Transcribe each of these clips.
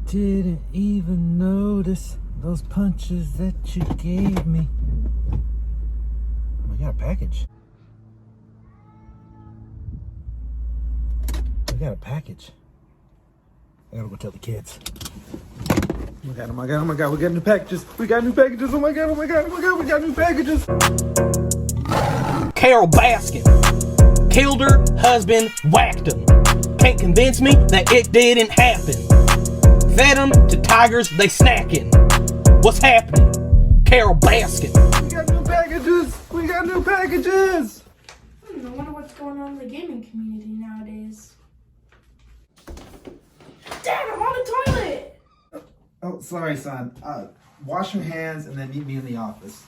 Didn't even notice those punches that you gave me. We got a package. We got a package. I gotta go tell the kids. Oh my god, oh my god, oh my god, we got new packages. We got new packages. Oh my god, oh my god, oh my god, we got new packages. Carol Baskin killed her husband, whacked him. Can't convince me that it didn't happen. Fed them to tigers, they snacking. What's happening? Carol Baskin. We got new packages. We got new packages. I wonder what's going on in the gaming community nowadays. Dad, I'm on the toilet! Oh, sorry, son. Wash your hands and then meet me in the office.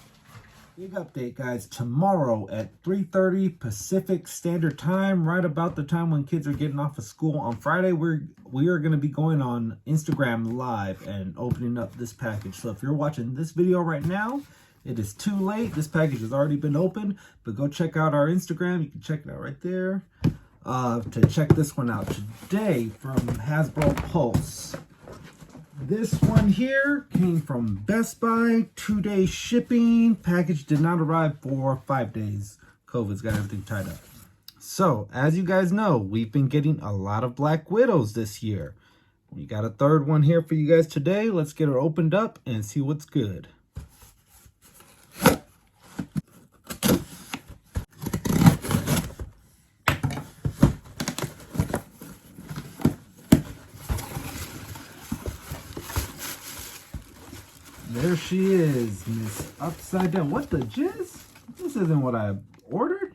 Big update, guys. Tomorrow at 3:30 Pacific Standard Time, right about the time when kids are getting off of school on Friday, we are going to be going on Instagram Live and opening up this package. So if you're watching this video right now, it is too late. This package has already been opened, but go check out our Instagram. You can check it out right there. To check this one out today from Hasbro Pulse. This one here came from Best Buy, 2-day shipping. Package did not arrive for 5 days. COVID's got everything tied up. So, as you guys know, we've been getting a lot of Black Widows this year. We got a third one here for you guys today. Let's get her opened up and see what's good. There she is, Miss Upside Down. What the jizz? This isn't what I ordered.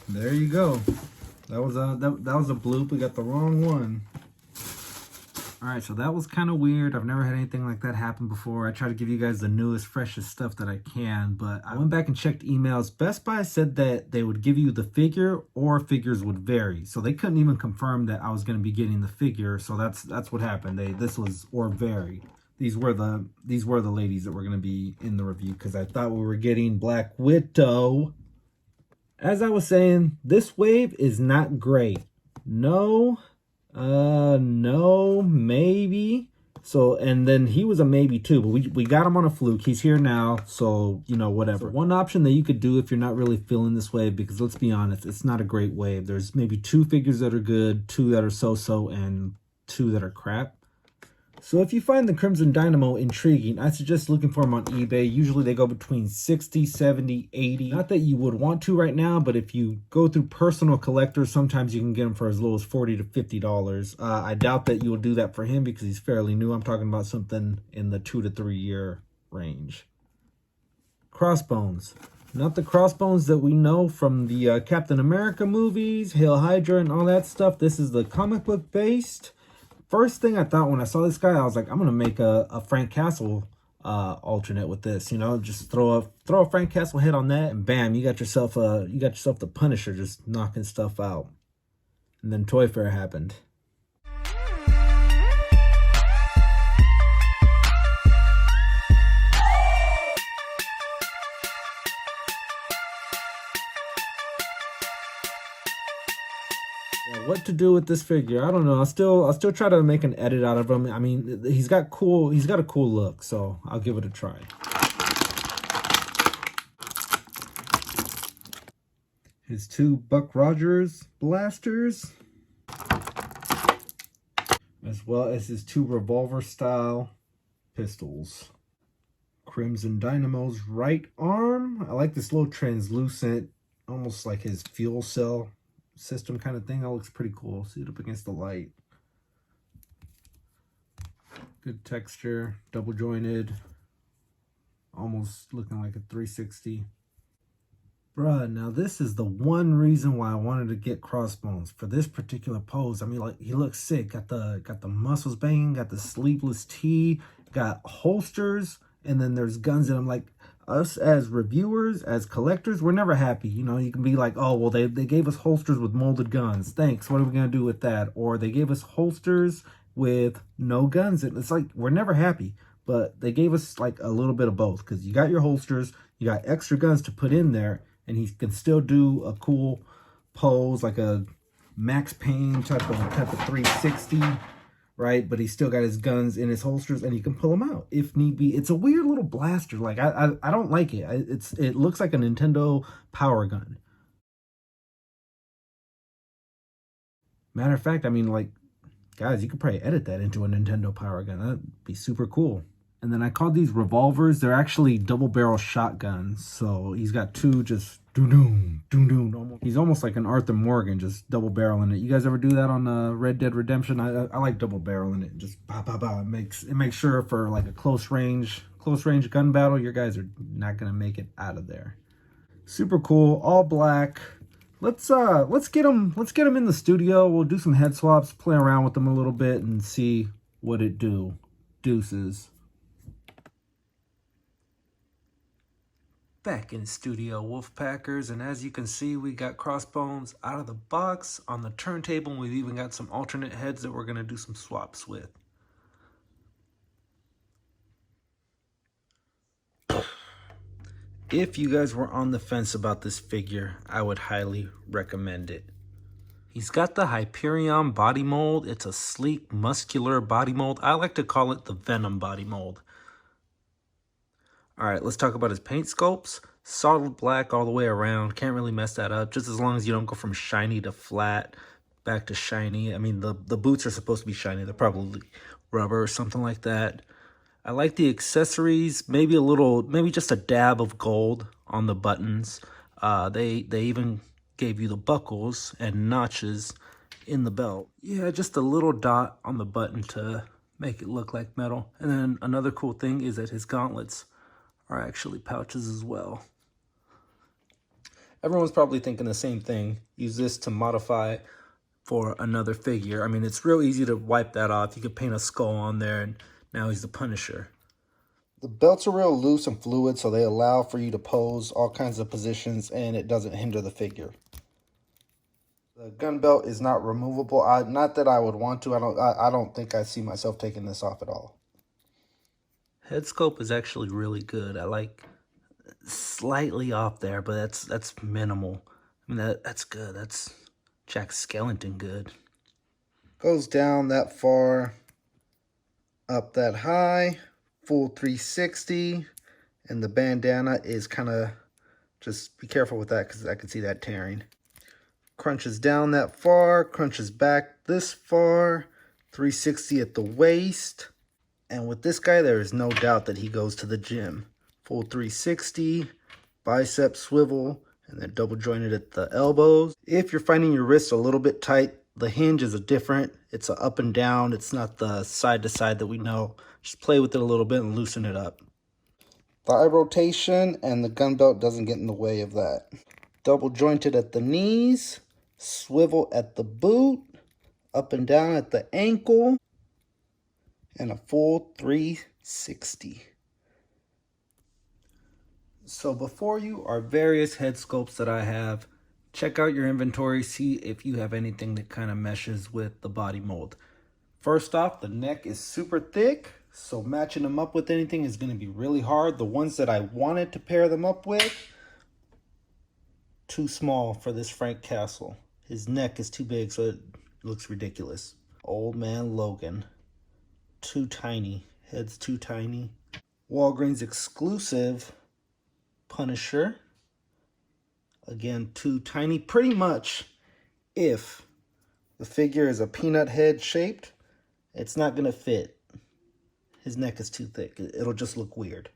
There you go. That was a bloop. We got the wrong one. All right, so that was kind of weird. I've never had anything like that happen before. I try to give you guys the newest, freshest stuff that I can, but I went back and checked emails. Best Buy said that they would give you the figure or figures would vary. So they couldn't even confirm that I was going to be getting the figure. So that's what happened. This was or vary. These were the ladies that were going to be in the review because I thought we were getting Black Widow. As I was saying, this wave is not great. No, maybe. So, and then he was a maybe too, but we got him on a fluke. He's here now, so, you know, whatever. One option that you could do if you're not really feeling this wave, because let's be honest, it's not a great wave. There's maybe 2 figures that are good, 2 that are so-so, and 2 that are crap. So if you find the Crimson Dynamo intriguing, I suggest looking for them on eBay. Usually they go between 60, 70, 80. Not that you would want to right now, but if you go through personal collectors, sometimes you can get them for as low as $40 to $50. I doubt that you will do that for him because he's fairly new. I'm talking about something in the 2 to 3 year range. Crossbones. Not the Crossbones that we know from the Captain America movies, Hail Hydra and all that stuff. This is the comic book based. First thing I thought when I saw this guy, I was like, I'm gonna make a Frank Castle alternate with this. You know, just throw a Frank Castle head on that, and bam, you got yourself the Punisher just knocking stuff out. And then Toy Fair happened. What to do with this figure? I don't know. I'll still try to make an edit out of him. I mean, he's got a cool look, so I'll give it a try. His 2 Buck Rogers blasters, as well as his 2 revolver style pistols. Crimson Dynamo's right arm. I like this little translucent, almost like his fuel cell system kind of thing. That looks pretty cool. See it up against the light. Good texture, double jointed, almost looking like a 360. Bruh, now this is the one reason why I wanted to get Crossbones for this particular pose. I mean, like, he looks sick. Got the muscles banging, got the sleeveless tee, got holsters, and then there's guns in him. Like, us as reviewers, as collectors, we're never happy. You know, you can be like, oh, well, they gave us holsters with molded guns. Thanks. What are we going to do with that? Or they gave us holsters with no guns. It's like, we're never happy. But they gave us like a little bit of both, because you got your holsters, you got extra guns to put in there, and he can still do a cool pose, like a Max Payne type of 360, right? But he's still got his guns in his holsters, and he can pull them out if need be. It's a weird little blaster. Like I don't like it. It looks like a Nintendo power gun. Matter of fact, I mean, like, guys, you could probably edit that into a Nintendo power gun. That'd be super cool. And then I call these revolvers. They're actually double barrel shotguns. So he's got two just doom doom. He's almost like an Arthur Morgan, just double barreling it. You guys ever do that on Red Dead Redemption? I like double barreling it. Just bah bah bah. It makes sure for like a close range gun battle, your guys are not gonna make it out of there. Super cool, all black. Let's get him in the studio. We'll do some head swaps, play around with them a little bit, and see what it do. Deuces. Back in studio, Wolfpackers, and as you can see, we got Crossbones out of the box on the turntable, and we've even got some alternate heads that we're going to do some swaps with. If you guys were on the fence about this figure, I would highly recommend it. He's got the Hyperion body mold. It's a sleek, muscular body mold. I like to call it the Venom body mold. All right, let's talk about his paint sculpts. Solid black all the way around. Can't really mess that up, just as long as you don't go from shiny to flat, back to shiny. I mean, the boots are supposed to be shiny. They're probably rubber or something like that. I like the accessories, maybe just a dab of gold on the buttons. They even gave you the buckles and notches in the belt. Yeah, just a little dot on the button to make it look like metal. And then another cool thing is that his gauntlets are actually pouches as well. Everyone's probably thinking the same thing. Use this to modify for another figure. I mean, it's real easy to wipe that off. You could paint a skull on there, and now he's the Punisher. The belts are real loose and fluid, so they allow for you to pose all kinds of positions, and it doesn't hinder the figure. The gun belt is not removable. Not that I would want to. I don't think I see myself taking this off at all. Head sculpt is actually really good. I like slightly off there, but that's minimal. I mean, that's good. That's Jack Skellington good. Goes down that far, up that high, full 360, and the bandana is kind of, just be careful with that because I can see that tearing. Crunches down that far, crunches back this far, 360 at the waist. And with this guy, there is no doubt that he goes to the gym. Full 360, bicep swivel, and then double jointed at the elbows. If you're finding your wrists a little bit tight, the hinge is different. It's a up and down. It's not the side to side that we know. Just play with it a little bit and loosen it up. Thigh rotation, and the gun belt doesn't get in the way of that. Double jointed at the knees, swivel at the boot, up and down at the ankle, and a full 360. So before you are various head sculpts that I have, check out your inventory, see if you have anything that kind of meshes with the body mold. First off, the neck is super thick, so matching them up with anything is going to be really hard. The ones that I wanted to pair them up with, too small for this Frank Castle. His neck is too big, so it looks ridiculous. Old Man Logan. Too tiny. Head's too tiny. Walgreens exclusive Punisher. Again, too tiny. Pretty much, if the figure is a peanut head shaped, it's not going to fit. His neck is too thick. It'll just look weird.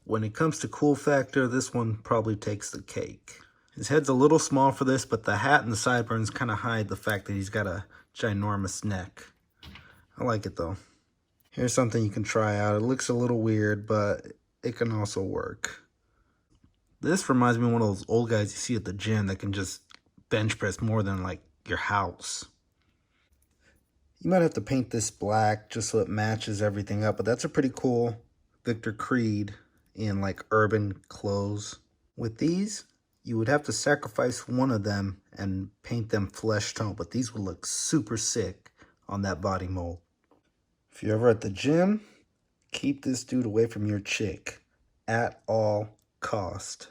When it comes to cool factor, this one probably takes the cake. His head's a little small for this, but the hat and the sideburns kind of hide the fact that he's got a ginormous neck. I like it though. Here's something you can try out. It looks a little weird, but it can also work. This reminds me of one of those old guys you see at the gym that can just bench press more than like your house. You might have to paint this black just so it matches everything up, but that's a pretty cool Victor Creed in like urban clothes. With these, you would have to sacrifice one of them and paint them flesh tone, but these would look super sick on that body mold. If you're ever at the gym, keep this dude away from your chick at all cost.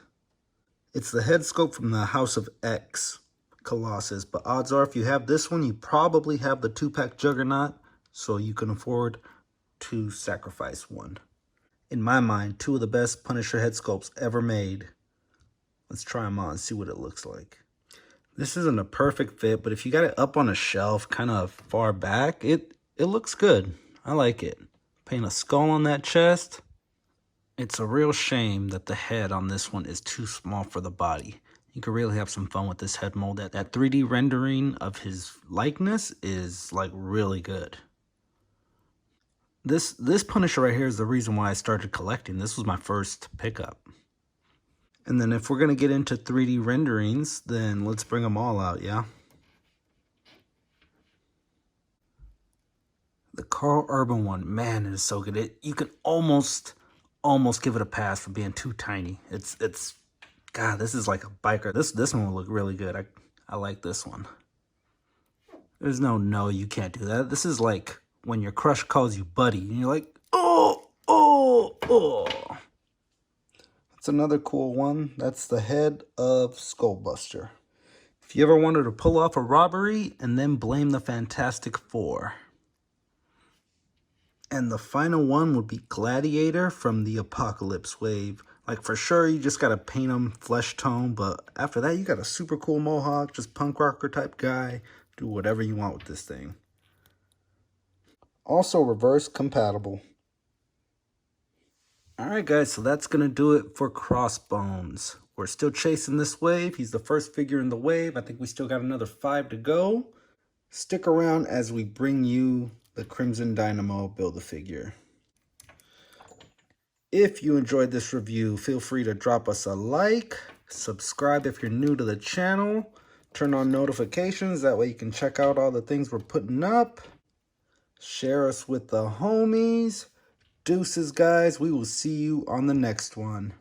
It's the head sculpt from the House of X Colossus, but odds are if you have this one, you probably have the 2-pack Juggernaut, so you can afford to sacrifice one. In my mind, 2 of the best Punisher head sculpts ever made. Let's try them on and see what it looks like. This isn't a perfect fit, but if you got it up on a shelf kind of far back, it looks good. I like it. Paint a skull on that chest. It's a real shame that the head on this one is too small for the body. You could really have some fun with this head mold. That 3D rendering of his likeness is like really good. This Punisher right here is the reason why I started collecting. This was my first pickup. And then if we're going to get into 3D renderings, then let's bring them all out, yeah? The Karl Urban one, man, it is so good. You can almost give it a pass for being too tiny. It's God, this is like a biker. This one will look really good. I like this one. There's no, you can't do that. This is like when your crush calls you buddy, and you're like, oh. That's another cool one. That's the head of Skullbuster. If you ever wanted to pull off a robbery and then blame the Fantastic Four. And the final one would be Gladiator from the Apocalypse Wave. Like, for sure, you just gotta paint him flesh tone, but after that, you got a super cool mohawk, just punk rocker type guy. Do whatever you want with this thing. Also reverse compatible. Alright guys, so that's gonna do it for Crossbones. We're still chasing this wave. He's the first figure in the wave. I think we still got another 5 to go. Stick around as we bring you the Crimson Dynamo Build-A-Figure. If you enjoyed this review, feel free to drop us a like, subscribe if you're new to the channel, turn on notifications, that way you can check out all the things we're putting up, share us with the homies. Deuces, guys. We will see you on the next one.